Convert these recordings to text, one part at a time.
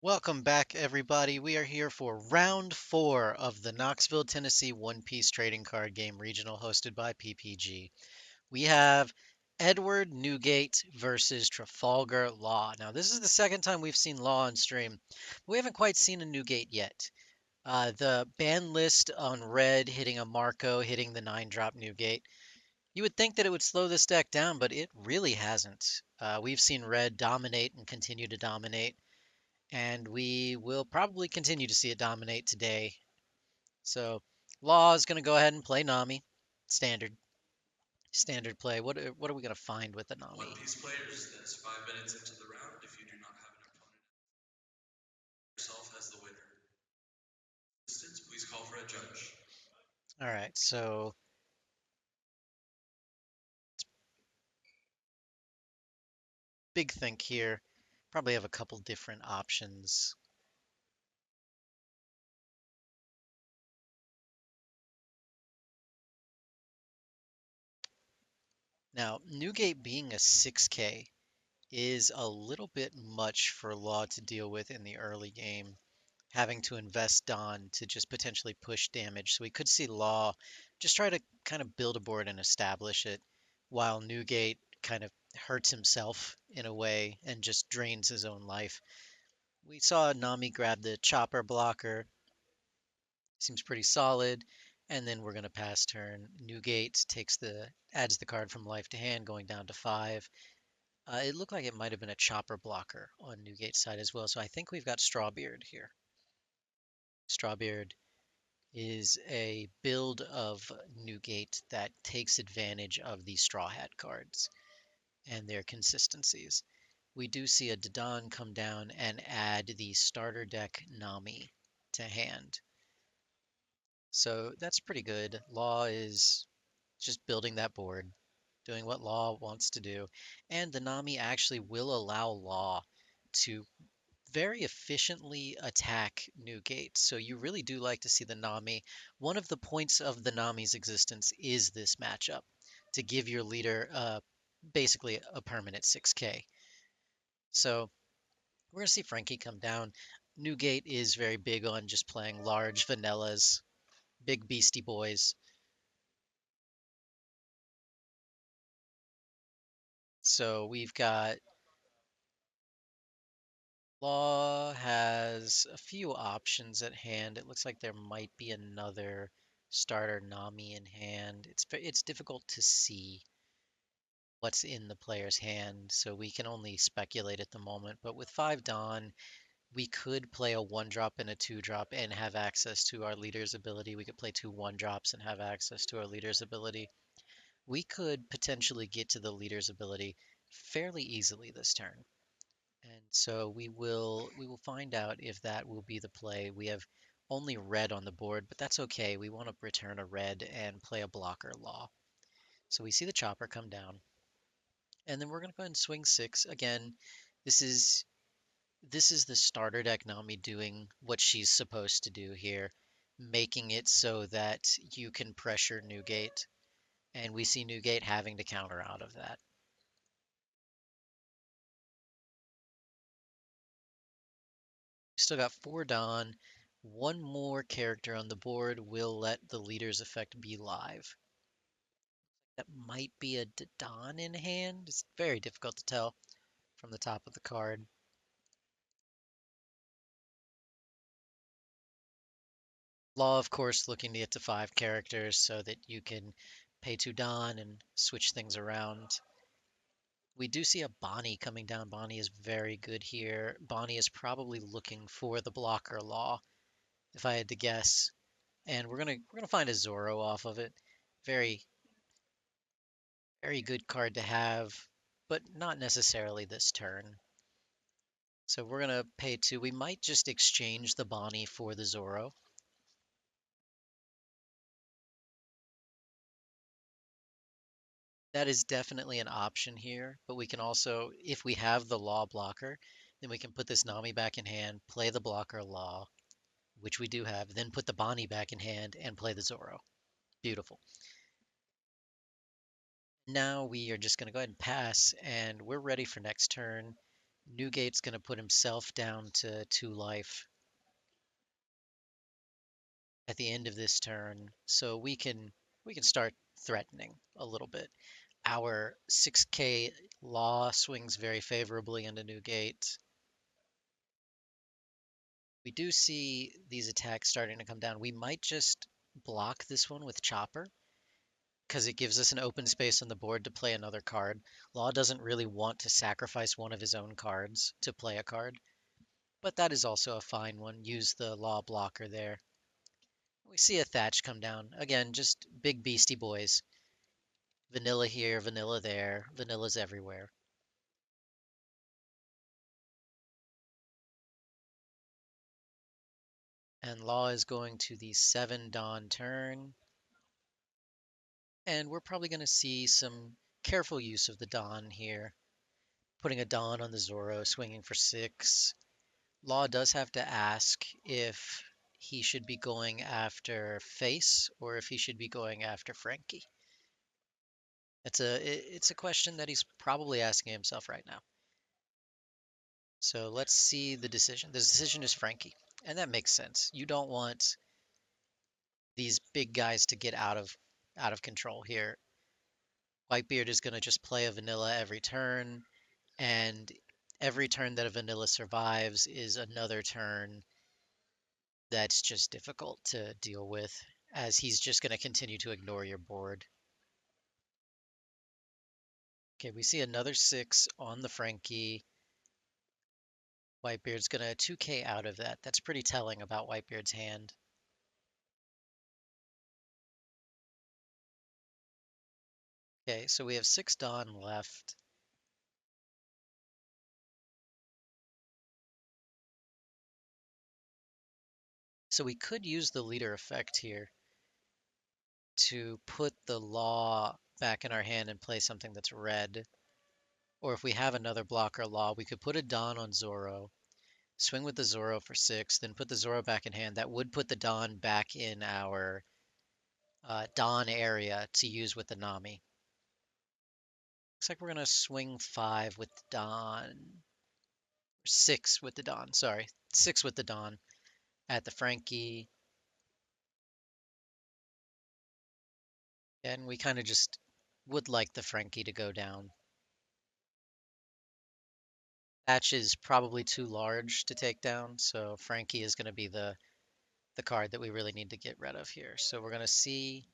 Welcome back, everybody. We are here for round four of the Knoxville, Tennessee One Piece Trading Card Game Regional hosted by PPG. We have Edward Newgate versus Trafalgar Law. Now, this is the second time we've seen Law on stream. We haven't quite seen a Newgate yet. The ban list on red hitting a Marco, hitting the 9-drop Newgate. You would think that it would slow this deck down, but it really hasn't. We've seen red dominate and continue to dominate, and we will probably continue to see it dominate today. So Law is going to go ahead and play Nami. Standard play. What are we going to find with the One Nami? Piece players, that's 5 minutes into the round. If you do not have an opponent, yourself as the winner. Distance, please call for a judge. All right, so big think here. Probably have a couple different options. Now, Newgate being a 6K is a little bit much for Law to deal with in the early game, having to invest Don to just potentially push damage. So we could see Law just try to kind of build a board and establish it, while Newgate kind of hurts himself in a way and just drains his own life. We saw Nami grab the chopper blocker, seems pretty solid, and then we're going to pass turn. Newgate adds the card from life to hand, going down to 5. It looked like it might have been a chopper blocker on Newgate's side as well, so I think we've got Strawbeard here. Strawbeard is a build of Newgate that takes advantage of the Straw Hat cards and their consistencies. We do see a Dodon come down and add the starter deck Nami to hand. So that's pretty good. Law is just building that board, doing what Law wants to do. And the Nami actually will allow Law to very efficiently attack Newgate. So you really do like to see the Nami. One of the points of the Nami's existence is this matchup to give your leader basically a permanent 6K. So we're going to see Frankie come down. Newgate is very big on just playing large vanillas, big beastie boys. So we've got Law has a few options at hand. It looks like there might be another starter Nami in hand. It's difficult to see what's in the player's hand, so we can only speculate at the moment. But with 5 Dawn, we could play a 1-drop and a 2-drop and have access to our leader's ability. We could play 2 1-drops and have access to our leader's ability. We could potentially get to the leader's ability fairly easily this turn. And so we will find out if that will be the play. We have only red on the board, but that's okay. We want to return a red and play a blocker Law. So we see the chopper come down, and then we're going to go ahead and swing 6. Again, this is this is the starter deck Nami doing what she's supposed to do here, making it so that you can pressure Newgate, and we see Newgate having to counter out of that. Still got 4 Dawn. One more character on the board will let the leader's effect be live. That might be a Dawn in hand. It's very difficult to tell from the top of the card. Law, of course, looking to get to 5 characters so that you can pay 2 Dawn and switch things around. We do see a Bonnie coming down. Bonnie is very good here. Bonnie is probably looking for the blocker Law, if I had to guess. And we're gonna find a Zoro off of it. Very very good card to have, but not necessarily this turn. So we're gonna pay 2. We might just exchange the Bonnie for the Zoro. That is definitely an option here, but we can also, if we have the Law blocker, then we can put this Nami back in hand, play the blocker Law, which we do have, then put the Bonnie back in hand and play the Zoro. Beautiful. Now we are just going to go ahead and pass, and we're ready for next turn. Newgate's going to put himself down to 2 life at the end of this turn, so we can start threatening a little bit. Our 6K law swings very favorably into Newgate. We do see these attacks starting to come down. We might just block this one with Chopper because it gives us an open space on the board to play another card. Law doesn't really want to sacrifice one of his own cards to play a card, but that is also a fine one. Use the Law blocker there. We see a Thatch come down. Again, just big beastie boys. Vanilla here, vanilla there, vanilla's everywhere. And Law is going to the 7 Dawn turn. And we're probably going to see some careful use of the Dawn here. Putting a Dawn on the Zoro, swinging for 6. Law does have to ask if he should be going after Face or if he should be going after Frankie. It's a question that he's probably asking himself right now. So let's see the decision. The decision is Frankie, and that makes sense. You don't want these big guys to get out of control here. Whitebeard is going to just play a vanilla every turn, and every turn that a vanilla survives is another turn that's just difficult to deal with, as he's just going to continue to ignore your board. Okay, we see another 6 on the Frankie. Whitebeard's going to 2k out of that. That's pretty telling about Whitebeard's hand. Okay, so we have 6 Dawn left. So we could use the leader effect here to put the Law back in our hand and play something that's red. Or if we have another blocker Law, we could put a Dawn on Zoro, swing with the Zoro for 6, then put the Zoro back in hand. That would put the Dawn back in our Dawn area to use with the Nami. Looks like we're going to swing 5 with the Dawn. 6 with the Dawn, sorry. 6 with the Dawn at the Frankie. And we kind of just would like the Frankie to go down. Thatch is probably too large to take down, so Frankie is going to be the card that we really need to get rid of here. So we're going to see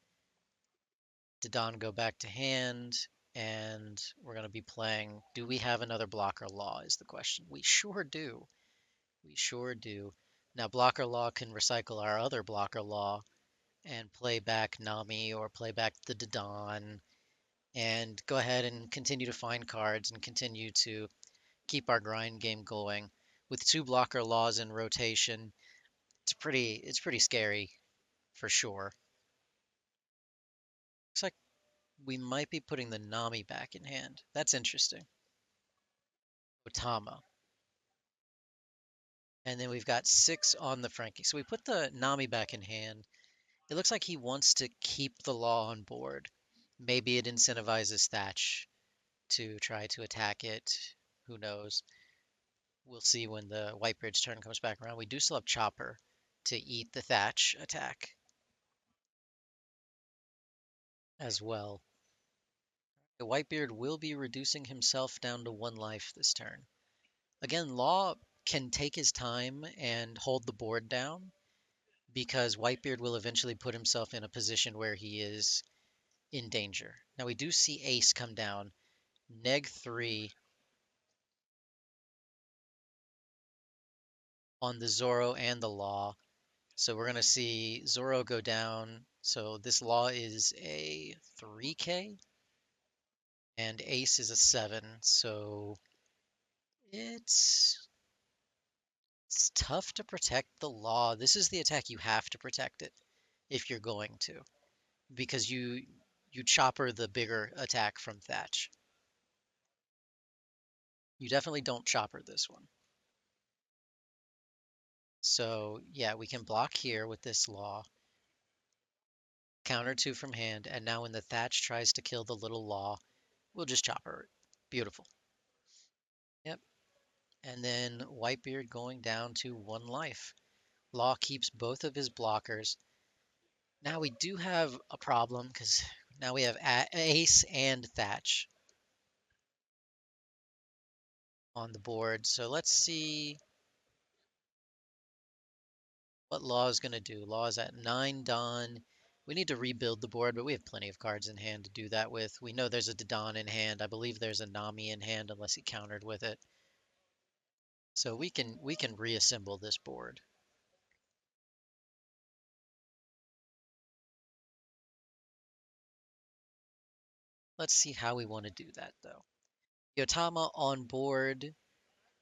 Dodon go back to hand, and we're going to be playing. Do we have another blocker Law is the question. We sure do. We sure do. Now blocker Law can recycle our other blocker Law and play back Nami or play back the Dodon and go ahead and continue to find cards and continue to keep our grind game going. With 2 blocker Laws in rotation, it's pretty scary for sure. Looks like we might be putting the Nami back in hand. That's interesting. Otama. And then we've got 6 on the Frankie. So we put the Nami back in hand. It looks like he wants to keep the Law on board. Maybe it incentivizes Thatch to try to attack it. Who knows? We'll see when the Whitebeard's turn comes back around. We do still have Chopper to eat the Thatch attack as well. The Whitebeard will be reducing himself down to 1 life this turn. Again, Law can take his time and hold the board down because Whitebeard will eventually put himself in a position where he is in danger. Now we do see Ace come down. Neg 3 on the Zoro and the Law. So we're going to see Zoro go down. So this Law is a 3k and Ace is a 7. So it's tough to protect the Law. This is the attack you have to protect it if you're going to, because you chopper the bigger attack from Thatch. You definitely don't chopper this one. So yeah, we can block here with this Law, counter 2 from hand, and now when the Thatch tries to kill the little Law, we'll just chopper it. Beautiful. Yep. And then Whitebeard going down to 1 life. Law keeps both of his blockers. Now we do have a problem because now we have Ace and Thatch on the board. So let's see what Law is going to do. Law is at 9 Dawn. We need to rebuild the board, but we have plenty of cards in hand to do that with. We know there's a Dawn in hand. I believe there's a Nami in hand unless he countered with it. So we can reassemble this board. Let's see how we want to do that though. Yotama on board.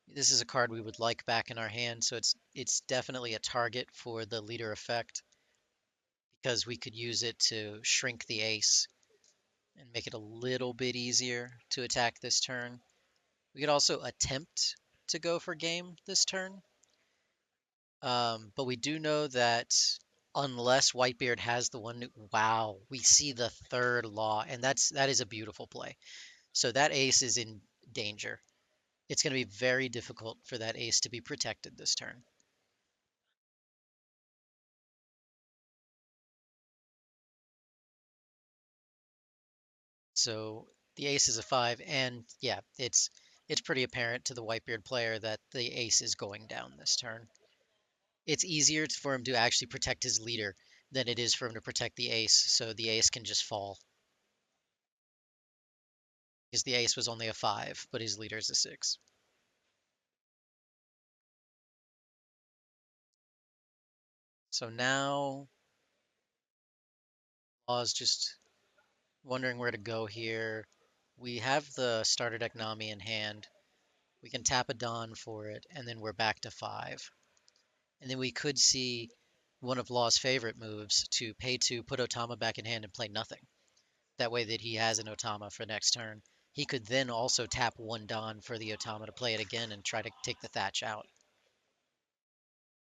This is a card we would like back in our hand, so it's definitely a target for the leader effect because we could use it to shrink the ace and make it a little bit easier to attack this turn. We could also attempt to go for game this turn, but we do know that unless Whitebeard has the one, wow, we see the third law, and that is a beautiful play. So that ace is in danger. It's going to be very difficult for that ace to be protected this turn. So the ace is a 5, and yeah, it's pretty apparent to the Whitebeard player that the ace is going down this turn. It's easier for him to actually protect his leader than it is for him to protect the ace, so the ace can just fall. Because the ace was only a 5, but his leader is a 6. So now Law's just wondering where to go here. We have the starter deck Nami in hand. We can tap a Dawn for it, and then we're back to 5. And then we could see one of Law's favorite moves to pay 2, put Otama back in hand, and play nothing. That way that he has an Otama for next turn. He could then also tap 1 Dawn for the Otama to play it again and try to take the Thatch out.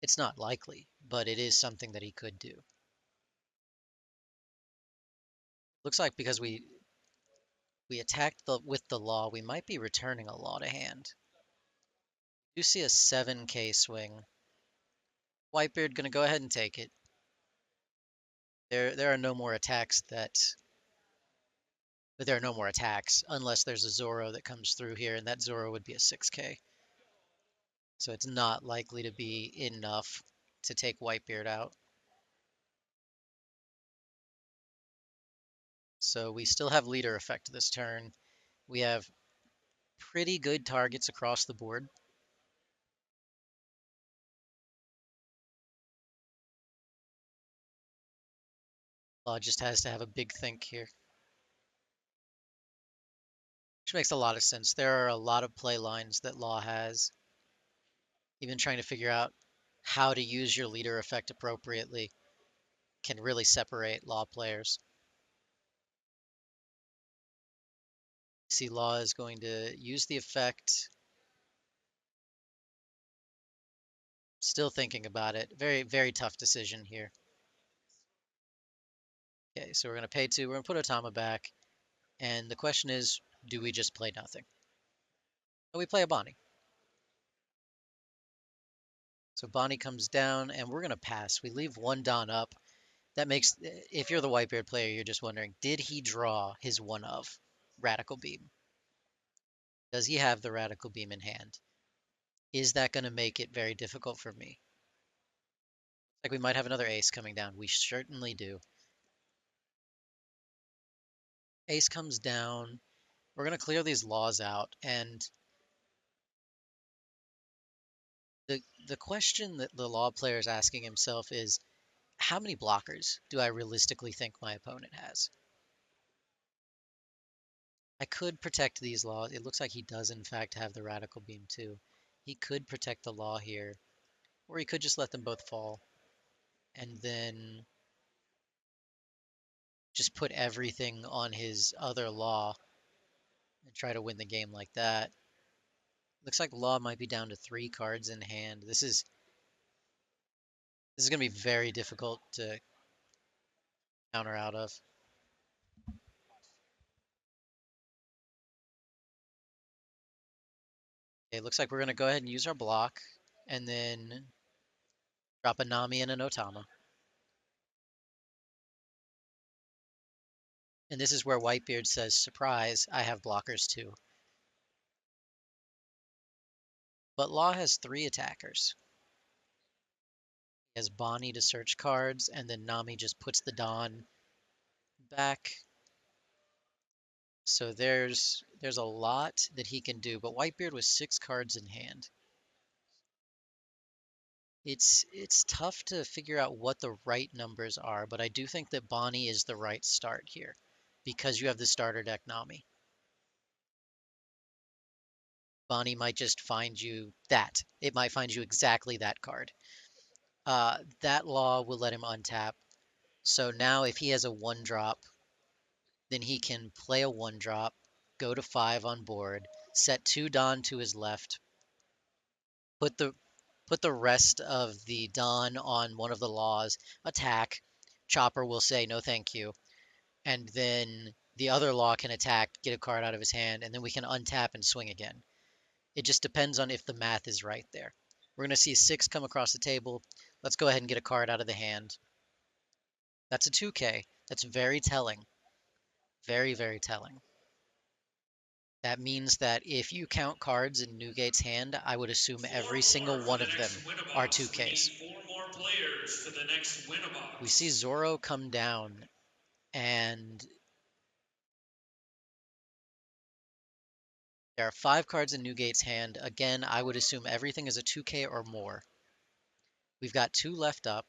It's not likely, but it is something that he could do. Looks like because we attacked with the Law, we might be returning a Law to hand. You see a 7k swing. Whitebeard gonna go ahead and take it. There are no more attacks but there are no more attacks unless there's a Zoro that comes through here, and that Zoro would be a 6k. So it's not likely to be enough to take Whitebeard out. So we still have leader effect this turn. We have pretty good targets across the board. Law just has to have a big think here, which makes a lot of sense. There are a lot of play lines that Law has. Even trying to figure out how to use your leader effect appropriately can really separate Law players. See, Law is going to use the effect. Still thinking about it. Very, very tough decision here. Okay, so we're going to pay 2. We're going to put Otama back. And the question is, do we just play nothing? Or we play a Bonnie. So Bonnie comes down, and we're going to pass. We leave 1 Don up. That makes, if you're the Whitebeard player, you're just wondering, did he draw his one of Radical Beam? Does he have the Radical Beam in hand? Is that going to make it very difficult for me? Like we might have another ace coming down. We certainly do. Ace comes down. We're going to clear these laws out, and the question that the law player is asking himself is, how many blockers do I realistically think my opponent has? I could protect these laws. It looks like he does in fact have the Radical Beam too. He could protect the law here, or he could just let them both fall and then just put everything on his other law and try to win the game like that. Looks like law might be down to 3 cards in hand. This is going to be very difficult to counter out of. It looks like we're going to go ahead and use our block and then drop a Nami and an Otama. And this is where Whitebeard says, surprise, I have blockers too. But Law has 3 attackers. He has Bonnie to search cards, and then Nami just puts the Dawn back. So there's a lot that he can do, but Whitebeard with 6 cards in hand. It's tough to figure out what the right numbers are, but I do think that Bonnie is the right start here because you have the starter deck Nami. Bonnie might just find you that. It might find you exactly that card. That Law will let him untap. So now if he has a 1-drop, then he can play a 1-drop, go to 5 on board, set 2 Dawn to his left, put the rest of the Dawn on one of the Laws, attack. Chopper will say no thank you, and then the other Law can attack, get a card out of his hand, and then we can untap and swing again. It just depends on if the math is right there. We're going to see 6 come across the table. Let's go ahead and get a card out of the hand. That's a 2K. That's very telling. Very, very telling. That means that if you count cards in Newgate's hand, I would assume 4 every more single for one the of next them are Winabox. We need 2Ks. 4 more players for the next We see Winabox. Zoro come down, and there are 5 cards in Newgate's hand. Again, I would assume everything is a 2K or more. We've got 2 left up.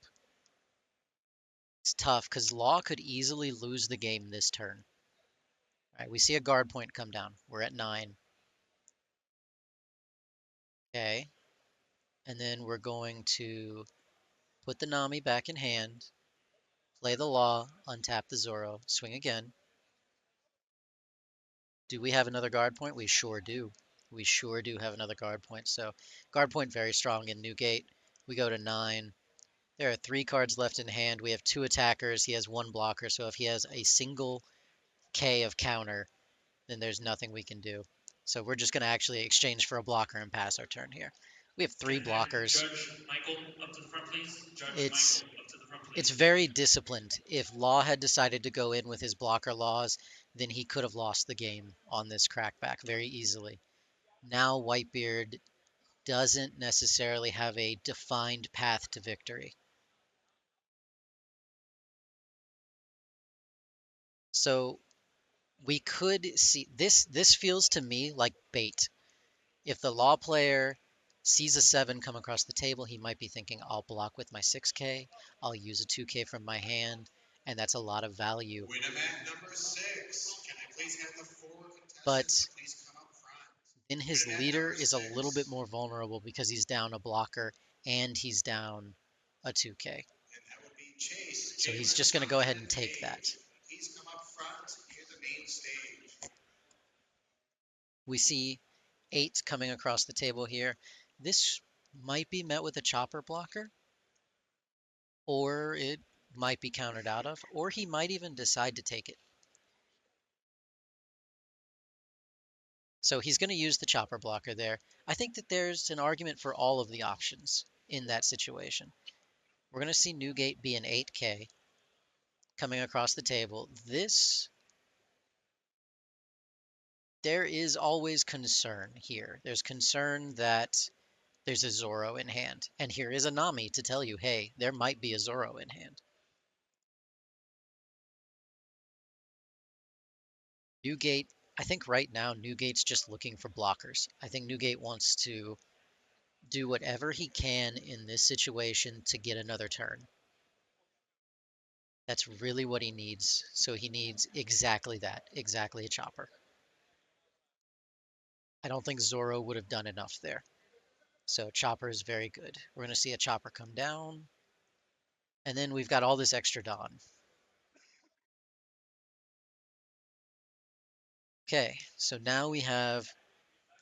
It's tough because Law could easily lose the game this turn. All right, we see a guard point come down. We're at 9. Okay. And then we're going to put the Nami back in hand, play the Law, untap the Zoro, swing again. Do we have another guard point? We sure do. We sure do have another guard point. So guard point very strong in Newgate. We go to 9. There are 3 cards left in hand. We have 2 attackers. He has 1 blocker. So if he has a single K of counter, then there's nothing we can do. So we're just going to actually exchange for a blocker and pass our turn here. We have 3 Can I have blockers. Judge Michael up to the front, please? Judge Michael It's up to the front, it's please. very disciplined. If Law had decided to go in with his blocker laws, then he could have lost the game on this crackback very easily. Now Whitebeard doesn't necessarily have a defined path to victory. So we could see this feels to me like bait. If the Law player sees a 7 come across the table, he might be thinking, I'll block with my 6K, I'll use a 2K from my hand, and that's a lot of value. Winamac number 6. Can I please have the 4 But contestants to please come up front? then his Winamac leader number is a little bit 6. more vulnerable because he's down a blocker and he's down a 2K. And that would be Chase So he's Galen just going to go ahead Jonathan and take that. Page. Please come up front near the main stage. We see 8 coming across the table here. This might be met with a chopper blocker, or it might be countered out of, or he might even decide to take it. So he's going to use the chopper blocker there. I think that there's an argument for all of the options in that situation. We're going to see Newgate be an 8K coming across the table. There is always concern here. There's concern that there's a Zoro in hand. And here is a Nami to tell you, hey, there might be a Zoro in hand. Newgate, I think right now Newgate's just looking for blockers. I think Newgate wants to do whatever he can in this situation to get another turn. That's really what he needs. So he needs exactly that, exactly a chopper. I don't think Zoro would have done enough there. So chopper is very good. We're going to see a chopper come down. And then we've got all this extra Dawn. Okay, so now we have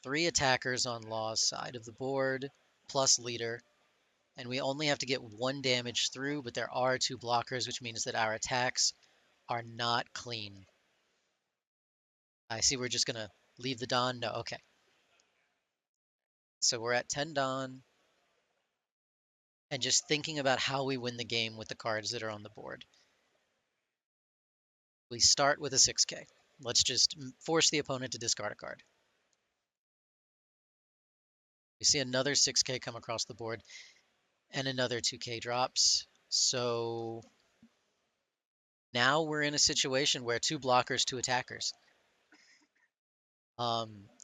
3 attackers on Law's side of the board, plus leader. And we only have to get 1 damage through, but there are 2 blockers, which means that our attacks are not clean. I see we're just going to leave the Dawn. No, okay. So we're at 10 Dawn and just thinking about how we win the game with the cards that are on the board. We start with a 6K. Let's just force the opponent to discard a card. We see another 6K come across the board and another 2K drops. So now we're in a situation where 2 blockers, 2 attackers.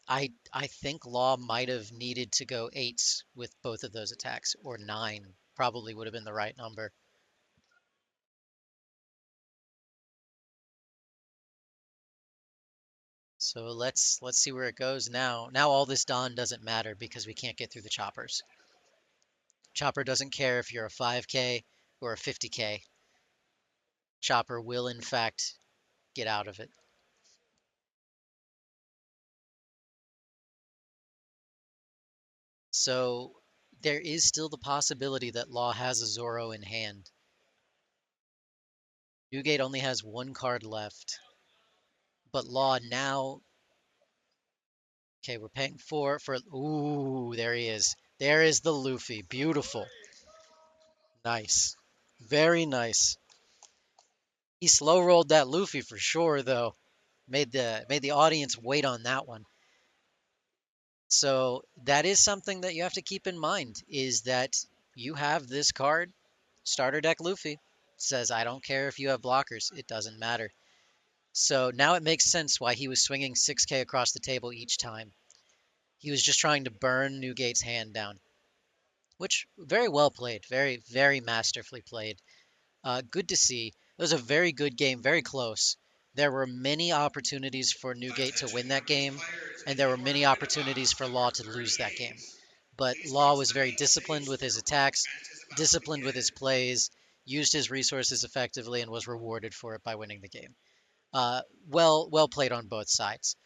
I think Law might have needed to go 8s with both of those attacks, or 9 probably would have been the right number. So let's see where it goes now. Now all this Dawn doesn't matter because we can't get through the choppers. Chopper doesn't care if you're a 5K or a 50K. Chopper will in fact get out of it. So there is still the possibility that Law has a Zoro in hand. Newgate only has 1 card left. But Law now, okay, we're paying 4 for, ooh, there he is. There is the Luffy. Beautiful. Nice. Very nice. He slow rolled that Luffy for sure, though. Made the audience wait on that one. So that is something that you have to keep in mind, is that you have this card, starter deck Luffy, says I don't care if you have blockers, it doesn't matter. So now it makes sense why he was swinging 6K across the table each time. He was just trying to burn Newgate's hand down, which very well played, very, very masterfully played. Good to see. It was a very good game, very close. There were many opportunities for Newgate to win that game, and there were many opportunities for Law to lose that game. But Law was very disciplined with his attacks, disciplined with his plays, used his resources effectively, and was rewarded for it by winning the game. Well played on both sides.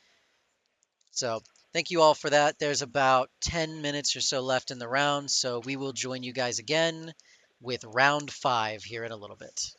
So thank you all for that. There's about 10 minutes or so left in the round, so we will join you guys again with round 5 here in a little bit.